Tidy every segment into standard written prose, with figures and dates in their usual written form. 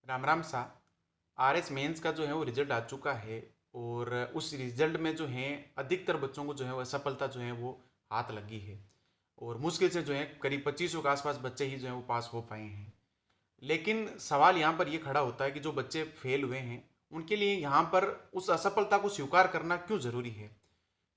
राम राम सा। RS mains का जो है वो रिजल्ट आ चुका है। और उस रिजल्ट में जो है अधिकतर बच्चों को जो है वो असफलता जो है वो हाथ लगी है। और मुश्किल से जो है करीब 2500 के आसपास बच्चे ही जो है वो पास हो पाए हैं। लेकिन सवाल यहाँ पर ये खड़ा होता है कि जो बच्चे फेल हुए हैं उनके लिए यहाँ पर उस असफलता को स्वीकार करना क्यों ज़रूरी है।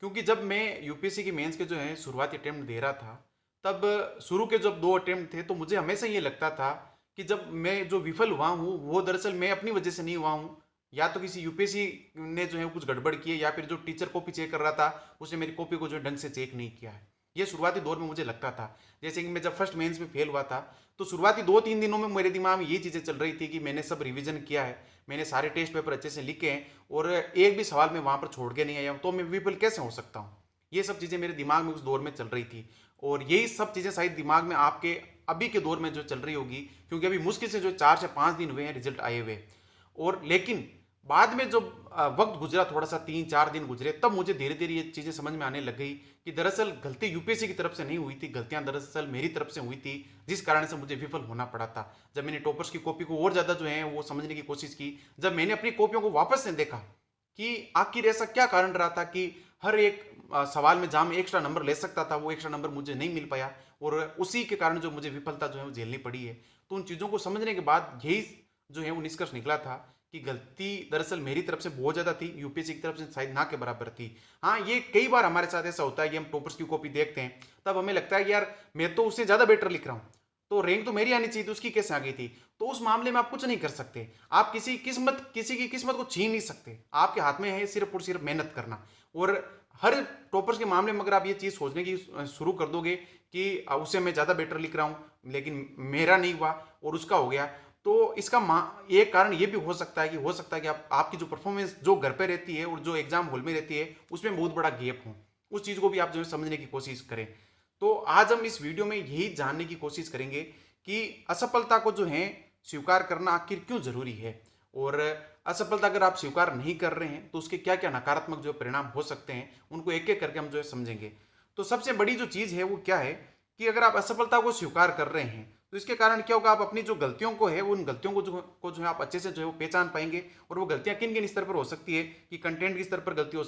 क्योंकि जब मैं यूपीएससी की मेंस के जो है शुरुआती अटेम्प्ट दे रहा था, तब शुरू के जब 2 अटेम्प्ट थे तो मुझे हमेशा ये लगता था कि जब मैं जो विफल हुआ हूँ वो दरअसल मैं अपनी वजह से नहीं हुआ हूँ, या तो किसी यूपीएससी ने जो है कुछ गड़बड़ की है, या फिर जो टीचर कॉपी चेक कर रहा था उसने मेरी कॉपी को जो ढंग से चेक नहीं किया है। ये शुरुआती दौर में मुझे लगता था। जैसे कि मैं जब फर्स्ट मेंस में फेल हुआ था तो शुरुआती 2-3 दिनों में मेरे दिमाग में ये चीज़ें चल रही थी कि मैंने सब रिवीजन किया है, मैंने सारे टेस्ट पेपर अच्छे से लिखे हैं और एक भी सवाल मैं वहां पर छोड़ के नहीं आया हूं, तो मैं विफल कैसे हो सकता हूँ। ये सब चीज़ें मेरे दिमाग में उस दौर में चल रही थी। और यही सब चीज़ें शायद दिमाग में आपके अभी के दौर में जो चल रही होगी, क्योंकि अभी मुश्किल से जो 4 से 5 दिन हुए हैं रिजल्ट आए हुए। और लेकिन बाद में जब वक्त गुजरा, थोड़ा सा 3-4 दिन गुजरे, तब मुझे धीरे धीरे ये चीज़ें समझ में आने लग गई कि दरअसल गलती यूपीएससी की तरफ से नहीं हुई थी, गलतियां दरअसल मेरी तरफ से हुई थी, जिस कारण से मुझे विफल होना पड़ा था। जब मैंने टॉपर्स की कॉपी को और ज़्यादा जो है वो समझने की कोशिश की, जब मैंने अपनी कॉपियों को वापस से देखा कि आखिर ऐसा क्या कारण रहा था कि हर एक सवाल में जहां मैं एक्स्ट्रा नंबर ले सकता था वो एक्स्ट्रा नंबर मुझे नहीं मिल पाया, और उसी के कारण जो मुझे विफलता जो है वो झेलनी पड़ी है। तो उन चीज़ों को समझने के बाद यही जो है वो निष्कर्ष निकला था कि गलती दरअसल मेरी तरफ से बहुत ज़्यादा थी, यूपीएससी की तरफ से शायद ना के बराबर थी। हाँ, ये कई बार हमारे साथ ऐसा होता है कि हम टॉपर्स की कॉपी देखते हैं, तब हमें लगता है कि यार मैं तो उससे ज़्यादा बेटर लिख रहा हूँ, तो रैंक तो मेरी आनी चाहिए थी, उसकी कैसे आ गई थी। तो उस मामले में आप कुछ नहीं कर सकते। आप किसी की किस्मत को छीन नहीं सकते। आपके हाथ में है सिर्फ और सिर्फ मेहनत करना। और हर टॉपर्स के मामले में अगर आप ये चीज़ सोचने की शुरू कर दोगे कि उससे मैं ज़्यादा बेटर लिख रहा हूँ लेकिन मेरा नहीं हुआ और उसका हो गया, तो इसका एक कारण ये भी हो सकता है कि आपकी जो परफॉर्मेंस जो घर पे रहती है और जो एग्जाम हॉल में रहती है उसमें बहुत बड़ा गैप हो। उस चीज़ को भी आप जो है समझने की कोशिश करें। तो आज हम इस वीडियो में यही जानने की कोशिश करेंगे कि असफलता को जो है स्वीकार करना आखिर क्यों जरूरी है, और असफलता अगर आप स्वीकार नहीं कर रहे हैं तो उसके क्या क्या नकारात्मक जो परिणाम हो सकते हैं उनको एक एक करके हम जो है समझेंगे। तो सबसे बड़ी जो चीज़ है वो क्या है कि अगर आप असफलता को स्वीकार कर रहे हैं तो इसके कारण क्या होगा, आप अपनी जो गलतियों को है उन गलतियों को जो है आप अच्छे से जो है वो पहचान पाएंगे। और वो गलतियां किन किन स्तर पर हो सकती है कि कंटेंट के स्तर पर गलती हो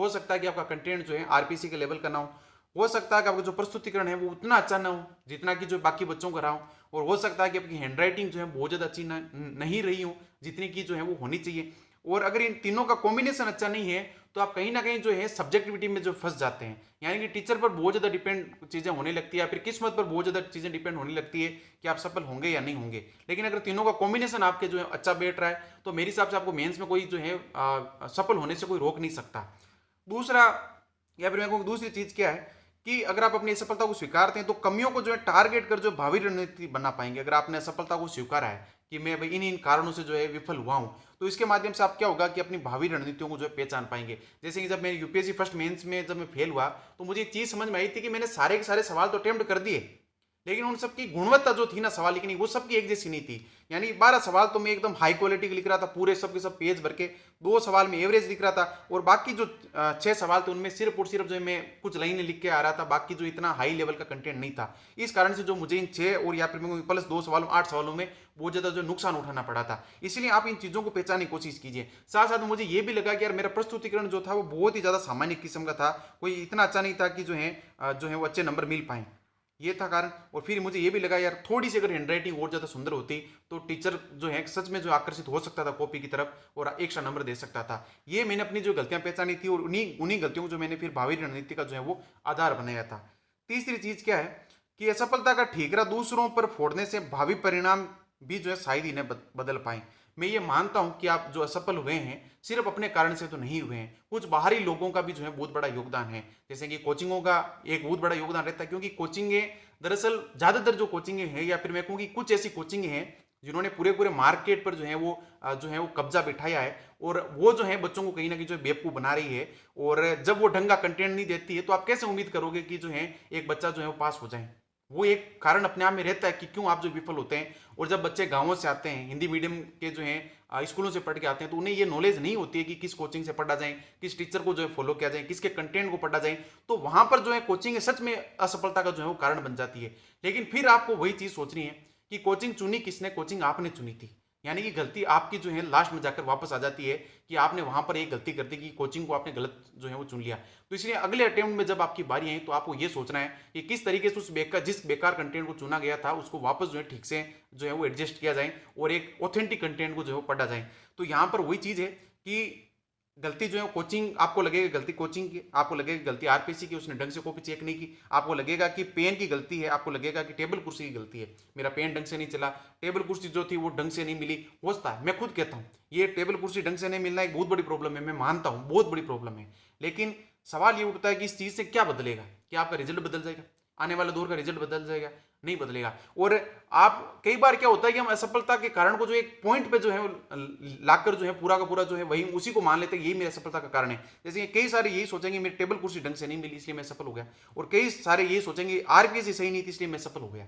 सकता है कि आपका कंटेंट जो है आरपीसी के लेवल का ना हो सकता है कि आपका जो प्रस्तुतिकरण है वो उतना अच्छा ना हो जितना कि जो बाकी बच्चों का रहा हो, और हो सकता है कि आपकी हैंडराइटिंग जो है बहुत ज़्यादा अच्छी नहीं रही हो जितनी की जो है वो होनी चाहिए। और अगर इन तीनों का कॉम्बिनेशन अच्छा नहीं है तो आप कहीं ना कहीं जो है सब्जेक्टिविटी में जो फंस जाते हैं, यानी कि टीचर पर बहुत ज़्यादा डिपेंड चीज़ें होने लगती है या फिर किस्मत पर बहुत ज़्यादा चीज़ें डिपेंड होने लगती है कि आप सफल होंगे या नहीं होंगे। लेकिन अगर तीनों का कॉम्बिनेशन आपके जो है अच्छा बैठ रहा है तो मेरे हिसाब से आपको मेंस में कोई जो है सफल होने से कोई रोक नहीं सकता। दूसरा, या फिर मैं कहूँ दूसरी चीज़ क्या है कि अगर आप अपनी असफलता को स्वीकारते हैं तो कमियों को जो है टारगेट कर जो भावी रणनीति बना पाएंगे। अगर आपने असफलता को स्वीकारा है कि मैं भाई इन इन कारणों से जो है विफल हुआ हूं, तो इसके माध्यम से आप क्या होगा कि अपनी भावी रणनीतियों को जो है पहचान पाएंगे। जैसे कि जब मैं यूपीएससी फर्स्ट मेंस में जब मैं फेल हुआ तो मुझे एक चीज़ समझ में आई थी कि मैंने सारे के सारे सवाल तो अटेम्प्ट कर दिए, लेकिन उन सबकी गुणवत्ता जो थी ना सवाल लिखने की वो सबकी एक जैसी नहीं थी। यानी 12 सवाल तो मैं एकदम हाई क्वालिटी के लिख रहा था, पूरे सब के सब पेज भर के। 2 सवाल में एवरेज लिख रहा था और बाकी जो 6 सवाल थे उनमें सिर्फ और सिर्फ जो है मैं कुछ लाइनें लिख के आ रहा था, बाकी जो इतना हाई लेवल का कंटेंट नहीं था। इस कारण से जो मुझे इन 6 और या फिर प्लस 2 सवालों 8 सवालों में बहुत ज़्यादा जो नुकसान उठाना पड़ा था। इसलिए आप इन चीज़ों को पहचानने की कोशिश कीजिए। साथ साथ मुझे ये भी लगा कि यार मेरा प्रस्तुतिकरण जो था वो बहुत ही ज़्यादा सामान्य किस्म का था, कोई इतना अच्छा नहीं था कि जो है वो अच्छे नंबर मिल पाए। ये था कारण। और फिर मुझे ये भी लगा यार थोड़ी सी अगर हैंडराइटिंग और ज़्यादा सुंदर होती तो टीचर जो है सच में जो आकर्षित हो सकता था कॉपी की तरफ और एक्स्ट्रा नंबर दे सकता था। ये मैंने अपनी जो गलतियां पहचानी थी और उन्हीं उन्हीं गलतियों को जो मैंने फिर भावी रणनीति का जो है वो आधार बनाया था। तीसरी चीज़ क्या है कि असफलता का ठीकरा दूसरों पर फोड़ने से भावी परिणाम भी जो है शायद ही बदल पाए। मैं ये मानता हूं कि आप जो असफल हुए हैं सिर्फ अपने कारण से तो नहीं हुए हैं, कुछ बाहरी लोगों का भी जो है बहुत बड़ा योगदान है। जैसे कि कोचिंगों का एक बहुत बड़ा योगदान रहता है, क्योंकि कोचिंगें दरअसल ज़्यादातर जो कोचिंगें हैं या फिर मैं कहूँ कि कुछ ऐसी कोचिंगें हैं जिन्होंने पूरे पूरे मार्केट पर जो है वो कब्जा बिठाया है, और वो जो है बच्चों को कहीं ना कहीं जो है बेवकूफ़ बना रही है। और जब वो ढंग का कंटेंट नहीं देती है तो आप कैसे उम्मीद करोगे कि जो है एक बच्चा जो है वो पास हो जाए। वो एक कारण अपने आप में रहता है कि क्यों आप जो विफल होते हैं। और जब बच्चे गांवों से आते हैं, हिंदी मीडियम के जो है स्कूलों से पढ़ के आते हैं, तो उन्हें ये नॉलेज नहीं होती है कि किस कोचिंग से पढ़ा जाए, किस टीचर को जो है फॉलो किया जाए, किसके कंटेंट को पढ़ा जाए। तो वहां पर जो है कोचिंग सच में असफलता का जो है वो कारण बन जाती है। लेकिन फिर आपको वही चीज़ सोचनी है कि कोचिंग चुनी किसने, कोचिंग आपने चुनी थी। यानी कि गलती आपकी जो है लास्ट में जाकर वापस आ जाती है कि आपने वहां पर एक गलती कर दी कि कोचिंग को आपने गलत जो है वो चुन लिया। तो इसलिए अगले अटेम्प्ट में जब आपकी बारी आई तो आपको ये सोचना है कि किस तरीके से जिस बेकार कंटेंट को चुना गया था उसको वापस जो है ठीक से जो है वो एडजस्ट किया जाए और एक ऑथेंटिक कंटेंट को जो है वो पढ़ा जाए। तो यहाँ पर वही चीज़ है कि गलती जो है कोचिंग, आपको लगेगा गलती कोचिंग की, आपको लगेगा गलती आरपीसी की, उसने ढंग से कॉपी चेक नहीं की, आपको लगेगा कि पेन की गलती है, आपको लगेगा कि टेबल कुर्सी की गलती है, मेरा पेन ढंग से नहीं चला, टेबल कुर्सी जो थी वो ढंग से नहीं मिली। होता है, मैं खुद कहता हूँ ये टेबल कुर्सी ढंग से नहीं मिलना एक बहुत बड़ी प्रॉब्लम है, मैं मानता हूँ बहुत बड़ी प्रॉब्लम है। लेकिन सवाल ये उठता है कि इस चीज़ से क्या बदलेगा? क्या आपका रिजल्ट बदल जाएगा? आने वाले दौर का रिजल्ट बदल जाएगा? नहीं बदलेगा। और आप कई बार क्या होता है कि हम असफलता के कारण को जो एक पॉइंट पे जो है लाकर जो है पूरा का पूरा जो है वही उसी को मान लेते हैं यही मेरी असफलता का कारण है। जैसे कई सारे यही सोचेंगे मेरी टेबल कुर्सी ढंग से नहीं मिली इसलिए मैं सफल हो गया, और कई सारे यही सोचेंगे आरपीसी सही नहीं थी इसलिए मैं सफल हो गया।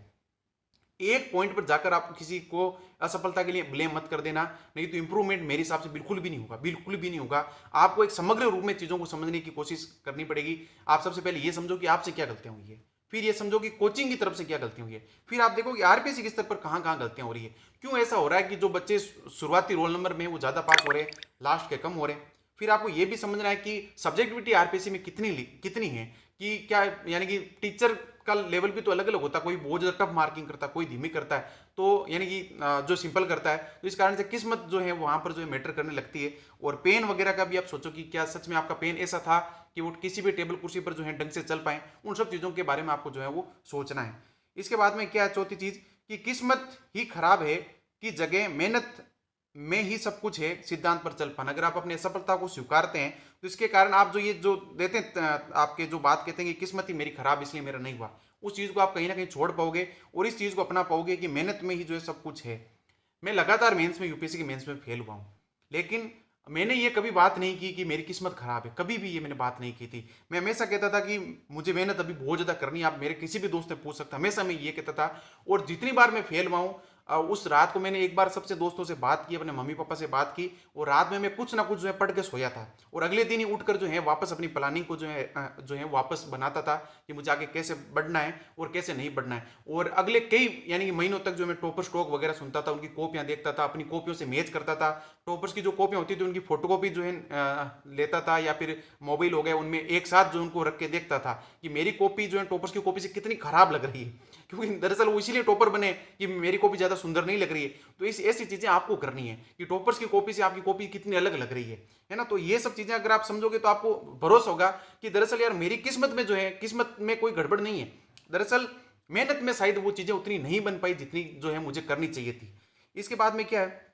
एक पॉइंट पर जाकर आप किसी को असफलता के लिए ब्लेम मत कर देना, नहीं तो इंप्रूवमेंट मेरे हिसाब से बिल्कुल भी नहीं होगा, बिल्कुल भी नहीं होगा। आपको एक समग्र रूप में चीजों को समझने की कोशिश करनी पड़ेगी। आप सबसे पहले ये समझो कि आपसे क्या गलतियां हुई है, फिर ये समझो कि कोचिंग की तरफ से क्या गलतियां हुई है, फिर आप देखो कि आरपीसी के स्तर पर कहां कहां गलतियां हो रही है। क्यों ऐसा हो रहा है कि जो बच्चे शुरुआती रोल नंबर में वो ज्यादा पास हो रहे हैं, लास्ट के कम हो रहे हैं। फिर आपको ये भी समझना है कि सब्जेक्टिविटी आरपीसी में कितनी है, कि क्या यानी कि टीचर का लेवल भी तो अलग अलग होता है, कोई बहुत ज्यादा टफ मार्किंग करता है, कोई धीमी करता है, तो यानी कि जो सिंपल करता है। तो इस कारण से किस्मत जो है वहां पर जो है मैटर करने लगती है। और पेन वगैरह का भी आप सोचो कि क्या सच में आपका पेन ऐसा था कि वो किसी भी टेबल कुर्सी पर जो है ढंग से चल पाए, उन सब चीजों के बारे में आपको जो है वो सोचना है। इसके बाद में क्या है चौथी चीज, कि किस्मत ही खराब है कि जगह मेहनत में ही सब कुछ है सिद्धांत पर चल पाना। अगर आप अपनी असफलता को स्वीकारते हैं तो इसके कारण आप जो ये जो देते हैं आपके जो बात कहते हैं कि किस्मत ही मेरी खराब इसलिए मेरा नहीं हुआ, उस चीज को आप कहीं ना कहीं छोड़ पाओगे और इस चीज को अपना पाओगे कि मेहनत में ही जो है सब कुछ है। मैं लगातार मेंस में यूपीएससी के मेंस में फेल हुआ हूँ, लेकिन मैंने ये कभी बात नहीं की कि मेरी किस्मत खराब है, कभी भी ये मैंने बात नहीं की थी। मैं हमेशा कहता था कि मुझे मेहनत अभी बहुत ज्यादा करनी है, आप मेरे किसी भी दोस्त से पूछ सकते, हमेशा मैं ये कहता था। और जितनी बार मैं फेल हुआ हूँ उस रात को मैंने एक बार सबसे दोस्तों से बात की, अपने मम्मी पापा से बात की, और रात में मैं कुछ ना कुछ जो है पढ़ के सोया था, और अगले दिन ही उठकर जो है वापस अपनी प्लानिंग को जो है वापस बनाता था कि मुझे आगे कैसे बढ़ना है और कैसे नहीं बढ़ना है। और अगले कई यानी कि महीनों तक जो मैं टॉपर स्टॉक वगैरह सुनता था, उनकी कॉपियां देखता था, अपनी कॉपियों से मैच करता था, टॉपर्स की जो कॉपियां होती थी उनकी फोटोकॉपी जो है लेता था, या फिर मोबाइल हो गया उनमें एक साथ जो उनको रख के देखता था कि मेरी कॉपी जो है टॉपर्स की कॉपी से कितनी खराब लग रही है, क्योंकि दरअसल वो इसीलिए टॉपर बने कि मेरी कॉपी ज्यादा सुंदर नहीं लग रही है। तो इस ऐसी चीजें आपको करनी है कि टॉपर्स की कॉपी से आपकी कॉपी कितनी अलग लग रही है ना। तो ये सब चीजें अगर आप समझोगे तो आपको भरोसा होगा कि दरअसल यार मेरी किस्मत में जो है, किस्मत में कोई गड़बड़ नहीं है, दरअसल मेहनत में शायद वो चीजें उतनी नहीं बन पाई जितनी जो है मुझे करनी चाहिए थी। इसके बाद में क्या है,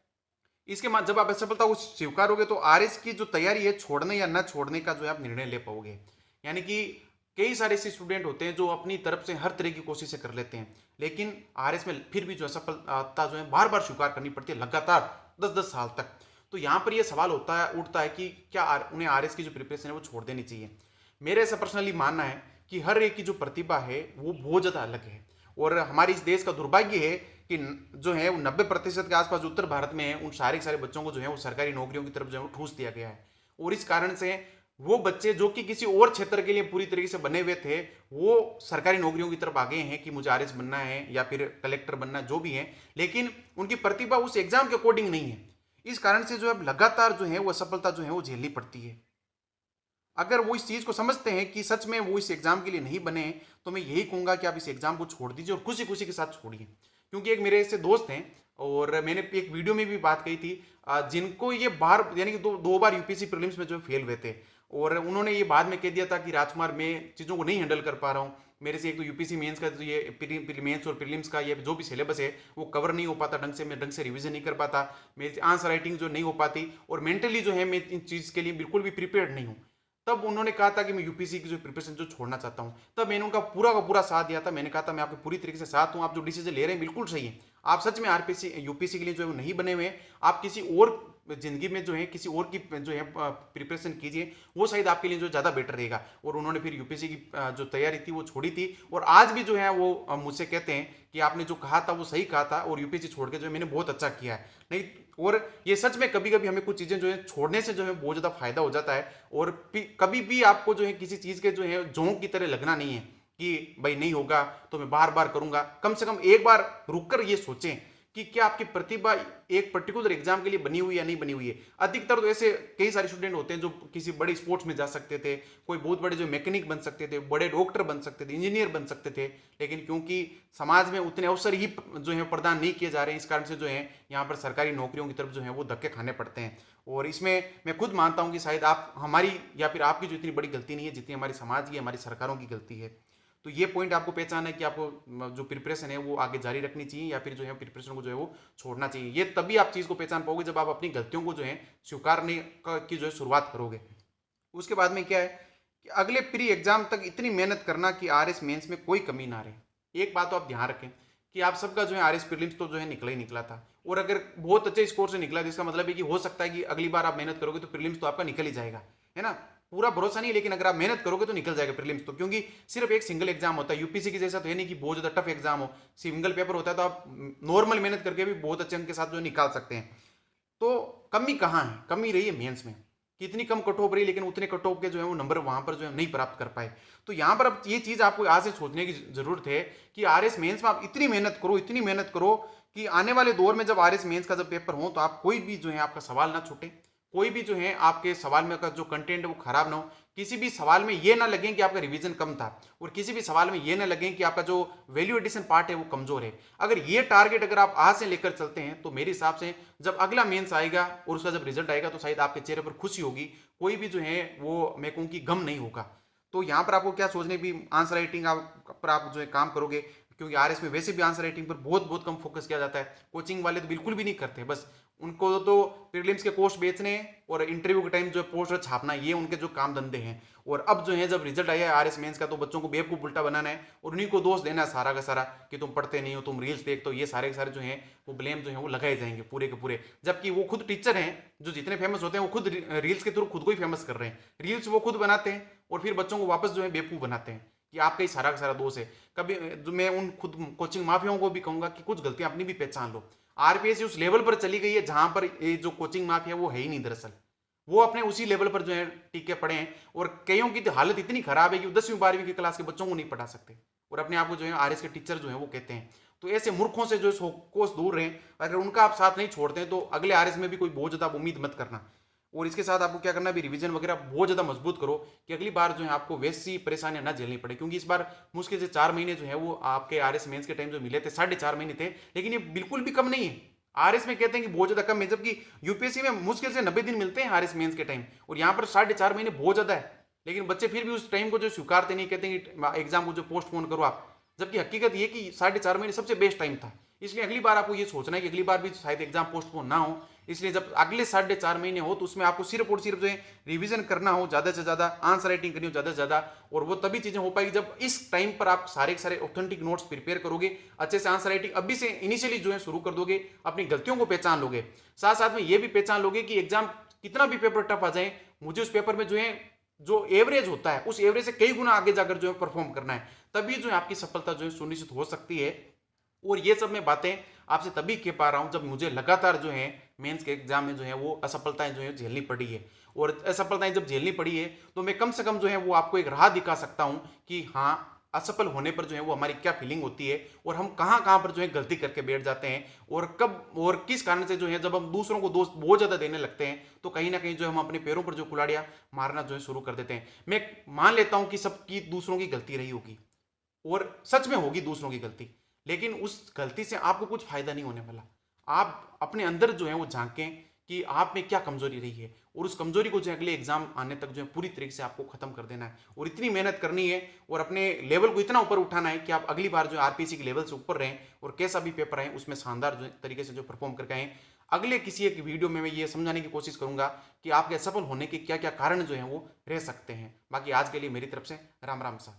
इसके बाद जब आप असफलता को स्वीकारोगे तो आरएस की जो तैयारी है छोड़ने या न छोड़ने का जो है आप निर्णय ले पाओगे। यानी कि कई सारे ऐसे स्टूडेंट होते हैं जो अपनी तरफ से हर तरह की कोशिशें कर लेते हैं, लेकिन आरएस में फिर भी जो असफलता जो है बार बार स्वीकार करनी पड़ती है, लगातार 10-10 साल तक। तो यहाँ पर यह सवाल उठता है कि क्या उन्हें आरएस की जो प्रिपरेशन है वो छोड़ देनी चाहिए। मेरे ऐसा पर्सनली मानना है कि हर एक की जो प्रतिभा है वो बहुत ज़्यादा अलग है, और हमारे इस देश का दुर्भाग्य है कि जो है वो 90% के आसपास उत्तर भारत में है, उन सारे बच्चों को जो है वो सरकारी नौकरियों की तरफ जो है वो ठूस दिया गया है। और इस कारण से वो बच्चे जो कि किसी और क्षेत्र के लिए पूरी तरीके से बने हुए थे, वो सरकारी नौकरियों की तरफ आ गए हैं कि मुझे आरएस बनना है या फिर कलेक्टर बनना, जो भी है, लेकिन उनकी प्रतिभा उस एग्जाम के अकॉर्डिंग नहीं है। इस कारण से जो है लगातार जो है वो असफलता जो है वो झेलनी पड़ती है। अगर वो इस चीज को समझते हैं कि सच में वो इस एग्जाम के लिए नहीं बने, तो मैं यही कहूंगा कि आप इस एग्जाम को छोड़ दीजिए और खुशी खुशी के साथ छोड़िए। क्योंकि एक मेरे ऐसे दोस्त हैं, और मैंने एक वीडियो में भी बात कही थी, जिनको ये बार यानी कि दो बार यूपीएससी प्रीलिम्स में जो फेल हुए थे, और उन्होंने ये बाद में कह दिया था कि राजकुमार मैं चीज़ों को नहीं हैंडल कर पा रहा हूँ, मेरे से एक तो यूपीएससी मेंस का जो ये मेंस और प्रीलिम्स का ये जो भी सिलेबस है वो कवर नहीं हो पाता ढंग से, मैं ढंग से रिवीजन नहीं कर पाता, मेरी आंसर राइटिंग जो नहीं हो पाती, और मेंटली जो है मैं इन चीज़ के लिए बिल्कुल भी प्रिपेयर्ड नहीं हूँ। तब उन्होंने कहा था कि मैं यूपीएससी की जो प्रिपरेशन जो छोड़ना चाहता हूं, तब मैंने उनका पूरा का पूरा साथ दिया था। मैंने कहा था मैं आपके पूरी तरीके से साथ हूं, आप जो डिसीजन ले रहे हैं बिल्कुल सही है, आप सच में आरपीसी यूपीएससी के लिए जो है वो नहीं बने हुए, आप किसी और जिंदगी में जो है किसी और की जो है प्रिपरेशन कीजिए, वो शायद आपके लिए जो ज़्यादा बेटर रहेगा। और उन्होंने फिर यूपीएससी की जो तैयारी थी वो छोड़ी थी, और आज भी जो है वो मुझसे कहते हैं कि आपने जो कहा था वो सही कहा था, और यूपीएससी छोड़ के जो है मैंने बहुत अच्छा किया है। नहीं, और ये सच में कभी कभी हमें कुछ चीज़ें जो है छोड़ने से जो है बहुत ज़्यादा फायदा हो जाता है, और कभी भी आपको जो है किसी चीज़ के जो है जोंक की तरह लगना नहीं है कि भाई नहीं होगा तो मैं बार बार करूंगा। कम से कम एक बार रुककर ये सोचें कि क्या आपकी प्रतिभा एक पर्टिकुलर एग्जाम के लिए बनी हुई या नहीं बनी हुई है। अधिकतर तो ऐसे कई सारे स्टूडेंट होते हैं जो किसी बड़े स्पोर्ट्स में जा सकते थे, कोई बहुत बड़े जो मैकेनिक बन सकते थे, बड़े डॉक्टर बन सकते थे, इंजीनियर बन सकते थे, लेकिन क्योंकि समाज में उतने अवसर ही जो है प्रदान नहीं किए जा रहे हैं, इस कारण से जो है यहाँ पर सरकारी नौकरियों की तरफ जो है वो धक्के खाने पड़ते हैं। और इसमें मैं खुद मानता हूँ कि शायद आप हमारी या फिर आपकी जो इतनी बड़ी गलती नहीं है जितनी हमारी समाज की, हमारी सरकारों की गलती है। तो ये पॉइंट आपको पहचाना है कि आपको जो प्रिपरेशन है वो आगे जारी रखनी चाहिए या फिर जो है प्रिपरेशन को जो है वो छोड़ना चाहिए। ये तभी आप चीज़ को पहचान पाओगे जब आप अपनी गलतियों को जो है स्वीकारने की जो है शुरुआत करोगे। उसके बाद में क्या है कि अगले प्री एग्जाम तक इतनी मेहनत करना कि आरएस मेंस में कोई कमी ना रहे। एक बात तो आप ध्यान रखें कि आप सबका जो है आरएस प्रीलिम्स तो जो है निकला ही निकला था, और अगर बहुत अच्छे स्कोर से निकला तो इसका मतलब है कि हो सकता है कि अगली बार आप मेहनत करोगे तो प्रीलिम्स तो आपका निकल ही जाएगा, है ना। पूरा भरोसा नहीं, लेकिन अगर आप मेहनत करोगे तो निकल जाएगा प्रीलिम्स तो, क्योंकि सिर्फ एक सिंगल एग्जाम होता है। यूपीसी की जैसा तो है नहीं कि बहुत ज्यादा टफ एग्जाम हो, सिंगल पेपर होता है, तो आप नॉर्मल मेहनत करके भी बहुत अच्छे अंक के साथ जो निकाल सकते हैं। तो कमी कहाँ है? कमी रही है मेंस में कि इतनी कम कट ऑफ रही, लेकिन उतने कट ऑफ के जो है वो नंबर वहां पर जो है नहीं प्राप्त कर पाए। तो यहाँ पर अब ये चीज आपको आज से सोचने की जरूरत है कि आरएस मेंस में आप इतनी मेहनत करो, इतनी मेहनत करो कि आने वाले दौर में जब आरएस मेंस का जब पेपर हो तो आप कोई भी जो है आपका सवाल ना छूटे, कोई भी जो है आपके सवाल में का जो कंटेंट है वो खराब ना हो, किसी भी सवाल में ये ना लगे कि आपका रिवीजन कम था, और किसी भी सवाल में ये ना लगे कि आपका जो वैल्यू एडिशन पार्ट है वो कमजोर है। अगर ये टारगेट अगर आप आज से लेकर चलते हैं तो मेरे हिसाब से जब अगला मेंस आएगा और उसका जब रिजल्ट आएगा तो शायद आपके चेहरे पर खुशी होगी, कोई भी जो है वो मैं कहूँ कि गम नहीं होगा। तो यहाँ पर आपको क्या सोचने भी आंसर राइटिंग पर आप जो है काम करोगे, क्योंकि आरएस में वैसे भी आंसर राइटिंग पर बहुत बहुत कम फोकस किया जाता है। कोचिंग वाले तो बिल्कुल भी नहीं करते, बस उनको तो प्रीलिम्स के कोर्स बेचने और इंटरव्यू के टाइम जो पोस्टर छापना, ये उनके जो काम धंधे हैं। और अब जो है जब रिजल्ट आया है आरएस मेंस का तो बच्चों को बेवकूफ उल्टा बनाना है और उन्हीं को दोष देना है सारा का सारा कि तुम पढ़ते नहीं हो, तुम रील्स देखते हो, ये सारे के सारे जो है वो ब्लेम जो है वो लगाए जाएंगे पूरे के पूरे। जबकि वो खुद टीचर हैं, जो जितने फेमस होते हैं वो खुद रील्स के थ्रू खुद को ही फेमस कर रहे हैं। रील्स वो खुद बनाते हैं और फिर बच्चों को वापस जो है बेवकूफ बनाते हैं कि आपका ही सारा का सारा दोष है। कभी जो मैं उन खुद कोचिंग माफियाओं को भी कहूंगा कि कुछ गलतियां अपनी भी पहचान लो। आरपीएससी उस लेवल पर चली गई है जहां पर ये जो कोचिंग माफिया वो है ही नहीं, दरअसल वो अपने उसी लेवल पर जो है टिके पड़े हैं, और कईयों की तो हालत इतनी खराब है कि 10वीं 12वीं की क्लास के बच्चों को नहीं पढ़ा सकते और अपने आप को जो है आरएस के टीचर जो है वो कहते हैं। तो ऐसे मूर्खों से जो कोस दूर रहें, अगर उनका आप साथ नहीं छोड़ते हैं तो अगले आरएस में भी कोई बहुत ज्यादा उम्मीद मत करना। और इसके साथ आपको क्या करना भी रिवीजन वगैरह बहुत ज्यादा मजबूत करो कि अगली बार जो है आपको वैसी परेशानियां ना झेलनी पड़े, क्योंकि इस बार मुश्किल से 4 महीने जो है वो आपके आरएस मेंस के टाइम जो मिले थे 4.5 महीने थे, लेकिन ये बिल्कुल भी कम नहीं है। आरएस में कहते हैं कि बहुत ज्यादा कम है, जबकि यूपीएससी में मुश्किल से 90 दिन मिलते हैं आरएस मेंस के टाइम, और यहाँ पर 4.5 महीने बहुत ज्यादा है। लेकिन बच्चे फिर भी उस टाइम को जो स्वीकारते नहीं, कहते हैं कि एग्जाम को जो पोस्टपोन करो आप, जबकि हकीकत ये कि 4.5 महीने सबसे बेस्ट टाइम था। इसलिए अगली बार आपको ये सोचना है कि अगली बार भी शायद एग्जाम पोस्टपोन ना हो, इसलिए जब अगले 4.5 महीने हो तो उसमें आपको सिर्फ और सिर्फ जो है रिवीजन करना हो, ज्यादा से ज्यादा आंसर राइटिंग करनी हो ज्यादा से ज्यादा, और वो तभी चीजें हो पाएगी जब इस टाइम पर आप सारे के सारे ऑथेंटिक नोट्स प्रिपेयर करोगे, अच्छे से आंसर राइटिंग अभी से इनिशियली जो है शुरू कर दोगे, अपनी गलतियों को पहचान लोगे, साथ साथ में ये भी पहचान लोगे कि एग्जाम कितना भी पेपर टफ आ जाए, मुझे उस पेपर में जो है जो एवरेज होता है उस एवरेज से कई गुना आगे जाकर जो है परफॉर्म करना है, तभी जो है आपकी सफलता जो है सुनिश्चित हो सकती है। और ये सब मैं बातें आपसे तभी कह पा रहा हूं जब मुझे लगातार जो है मेंस के एग्जाम में जो है वो असफलताएं जो है झेलनी पड़ी है, और असफलताएं जब झेलनी पड़ी है तो मैं कम से कम जो है वो आपको एक राह दिखा सकता हूं कि हाँ असफल होने पर जो है वो हमारी क्या फीलिंग होती है और हम कहाँ कहाँ पर जो है गलती करके बैठ जाते हैं, और कब और किस कारण से जो है जब हम दूसरों को दोष बहुत ज्यादा देने लगते हैं तो कहीं ना कहीं जो हम अपने पैरों पर जो कुल्हाड़ियां मारना जो है शुरू कर देते हैं। मैं मान लेता हूं कि सबकी दूसरों की गलती रही होगी और सच में होगी दूसरों की गलती, लेकिन उस गलती से आपको कुछ फायदा नहीं होने वाला। आप अपने अंदर जो है वो झांकें कि आप में क्या कमजोरी रही है, और उस कमजोरी को जो है अगले एग्जाम आने तक जो है पूरी तरीके से आपको खत्म कर देना है, और इतनी मेहनत करनी है और अपने लेवल को इतना ऊपर उठाना है कि आप अगली बार जो आरपीसी के लेवल से ऊपर रहें और कैसा भी पेपर आए उसमें शानदार जो तरीके से जो परफॉर्म करके आए। अगले किसी एक वीडियो में मैं ये समझाने की कोशिश करूंगा कि आपके असफल होने के क्या क्या कारण जो है वो रह सकते हैं। बाकी आज के लिए मेरी तरफ से राम राम सा।